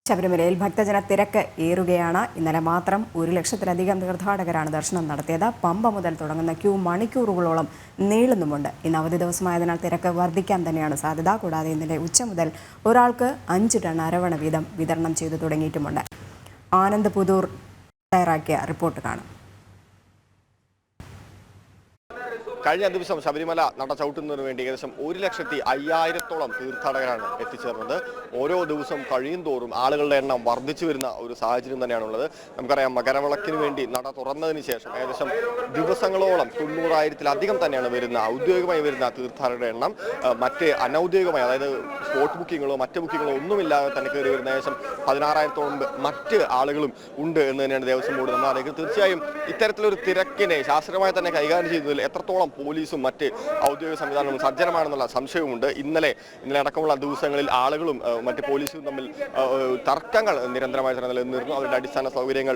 ശബരിമലയിൽ ഭക്തജന തിരക്ക് ഏറുകയാണ്. ഇന്നലെ മാത്രം 1 ലക്ഷത്തിലധികം തീർത്ഥാടകരാണ് ദർശനം നടത്തിയത്. പമ്പ മുതൽ തുടങ്ങുന്ന ക്യൂ മണിക്കൂറുകളോളം നീളുന്നുമുണ്ട്. ഇന്ന് അവധി ദിവസമായതിനാൽ തിരക്ക് വർദ്ധിക്കാൻ തന്നെയാണ് സാധ്യത. കൂടാതെ ഇന്നലെ ഉച്ച മുതൽ ഒരാൾക്ക് 5 ടൺ അരവണ വീതം വിതരണം ചെയ്തു തുടങ്ങിയിട്ടുമുണ്ട്. ആനന്ദ് പുതൂർ തയ്യാറാക്കിയ റിപ്പോർട്ട് കാണാം. കഴിഞ്ഞ ദിവസം ശബരിമല നട ചവിട്ടുന്നതിന് വേണ്ടി ഏകദേശം 1,50,000-ഓളം തീർത്ഥാടകരാണ് എത്തിച്ചേർന്നത്. ഓരോ ദിവസം കഴിയും തോറും ആളുകളുടെ എണ്ണം വർദ്ധിച്ചു വരുന്ന ഒരു സാഹചര്യം തന്നെയാണുള്ളത്. നമുക്കറിയാം, മകരവിളക്കിന് വേണ്ടി നട തുറന്നതിന് ശേഷം ഏകദേശം ദിവസങ്ങളോളം 90,000-ലധികം തന്നെയാണ് ഔദ്യോഗികമായി വരുന്ന തീർത്ഥാടകരുടെ എണ്ണം. മറ്റ് അനൗദ്യോഗികമായി, അതായത് സ്പോട്ട് ബുക്കിങ്ങുകളോ മറ്റ് ബുക്കിങ്ങുകളോ ഒന്നുമില്ലാതെ തന്നെ കയറി വരുന്ന ഏകദേശം 16,000-ഓളം മറ്റ് ആളുകളും ഉണ്ട് എന്ന് തന്നെയാണ് ദേവസ്വം ബോർഡ് നമ്മൾ അറിയിക്കുന്നത്. തീർച്ചയായും ഇത്തരത്തിലൊരു തിരക്കിനെ ശാസ്ത്രീയമായി തന്നെ കൈകാര്യം ചെയ്യുന്നതിൽ എത്രത്തോളം പോലീസും മറ്റ് ഔദ്യോഗിക സംവിധാനവും സജ്ജമാണെന്നുള്ള സംശയവുമുണ്ട്. ഇന്നലെ അടക്കമുള്ള ദിവസങ്ങളിൽ ആളുകളും മറ്റ് പോലീസും തമ്മിൽ തർക്കങ്ങൾ നിരന്തരമായി തന്നെ നിലനിന്നിരുന്നു. അവരുടെ അടിസ്ഥാന സൗകര്യങ്ങൾ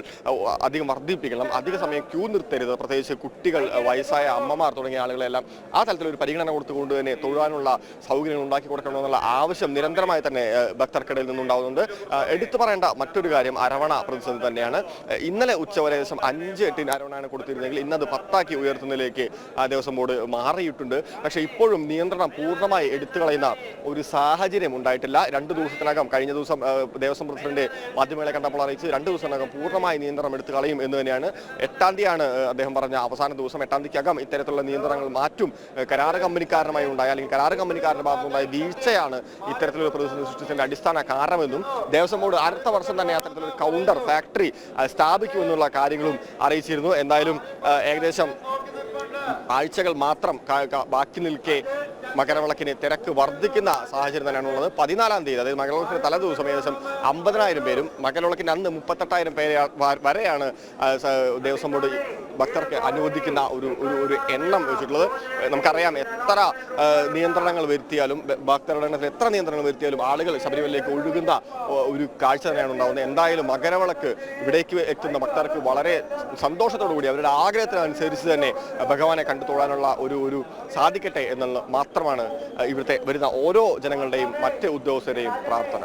അധികം വർദ്ധിപ്പിക്കണം, അധിക സമയം ക്യൂ നിർത്തരുത്, പ്രത്യേകിച്ച് കുട്ടികൾ, വയസ്സായ അമ്മമാർ തുടങ്ങിയ ആളുകളെല്ലാം ആ തരത്തിലൊരു പരിഗണന കൊടുത്തുകൊണ്ട് തന്നെ തൊഴാനുള്ള സൗകര്യങ്ങൾ ഉണ്ടാക്കി കൊടുക്കണമെന്നുള്ള ആവശ്യം നിരന്തരമായി തന്നെ ഭക്തർക്കിടയിൽ നിന്നുണ്ടാകുന്നുണ്ട്. എടുത്തു പറയേണ്ട മറ്റൊരു കാര്യം അരവണ പ്രതിസന്ധി തന്നെയാണ്. ഇന്നലെ ഉച്ചവരെ ഏകദേശം 5 ടൺ അരവണയാണ് കൊടുത്തിരുന്നെങ്കിൽ ഇന്നത് 10 ഉയർത്തുന്നതിലേക്ക് ദേവസ്വം ബോർഡ് മാറിയിട്ടുണ്ട്. പക്ഷേ ഇപ്പോഴും നിയന്ത്രണം പൂർണ്ണമായി എടുത്തു കളയുന്ന ഒരു സാഹചര്യം ഉണ്ടായിട്ടില്ല. 2 ദിവസത്തിനകം, കഴിഞ്ഞ ദിവസം ദേവസ്വം പ്രസിഡന്റ് മാധ്യമങ്ങളെ കണ്ടപ്പോൾ അറിയിച്ച് 2 ദിവസത്തിനകം പൂർണ്ണമായി നിയന്ത്രണം എടുത്തു കളയും എന്ന് തന്നെയാണ്. 8-ാം തീയതിയാണ് അദ്ദേഹം പറഞ്ഞ അവസാന ദിവസം. 8-ാം തീയതിക്കകം ഇത്തരത്തിലുള്ള നിയന്ത്രണങ്ങൾ മാറ്റും. കരാർ കമ്പനിക്കാരനുമായി ഉണ്ടായ, അല്ലെങ്കിൽ കരാർ കമ്പനിക്കാരന്റെ ഭാഗത്തുണ്ടായ വീഴ്ചയാണ് ഇത്തരത്തിലൊരു പ്രതിസന്ധി സൃഷ്ടിച്ചതിന്റെ അടിസ്ഥാന കാരണമെന്നും ദേവസ്വം ബോർഡ് അടുത്ത വർഷം തന്നെ അത്തരത്തിലൊരു കൗണ്ടർ ഫാക്ടറി സ്ഥാപിക്കുമെന്നുള്ള കാര്യങ്ങളും അറിയിച്ചിരുന്നു. എന്തായാലും ഏകദേശം ആഴ്ചകൾ മാത്രം ബാക്കി നിൽക്കെ മകരവിളക്കിന് തിരക്ക് വർദ്ധിക്കുന്ന സാഹചര്യം തന്നെയാണുള്ളത്. 14-ാം തീയതി, അതായത് മകരവിളക്കിന് തലേദിവസം ഏകദേശം 50,000 പേരും മകരവിളക്കിന് അന്ന് 38,000 പേരെ വരെയാണ് ദേവസ്വം ബോർഡ് ഭക്തർക്ക് അനുവദിക്കുന്ന ഒരു എണ്ണം വെച്ചിട്ടുള്ളത്. നമുക്കറിയാം, എത്ര നിയന്ത്രണങ്ങൾ വരുത്തിയാലും, ഭക്തരുടെ എണ്ണത്തിൽ എത്ര നിയന്ത്രണങ്ങൾ വരുത്തിയാലും ആളുകൾ ശബരിമലയിലേക്ക് ഒഴുകുന്ന ഒരു കാഴ്ച തന്നെയാണ് ഉണ്ടാകുന്നത്. എന്തായാലും മകരവിളക്ക് ഇവിടേക്ക് എത്തുന്ന ഭക്തർക്ക് വളരെ സന്തോഷത്തോടു കൂടി അവരുടെ ആഗ്രഹത്തിനനുസരിച്ച് തന്നെ ഭഗവാനെ കണ്ടു തൊഴാനുള്ള ഒരു സാധിക്കട്ടെ എന്നുള്ള മാത്രമാണ് ഇവിടുത്തെ വരുന്ന ഓരോ ജനങ്ങളുടെയും മറ്റ് ഉദ്യോഗസ്ഥരുടെയും പ്രാർത്ഥന.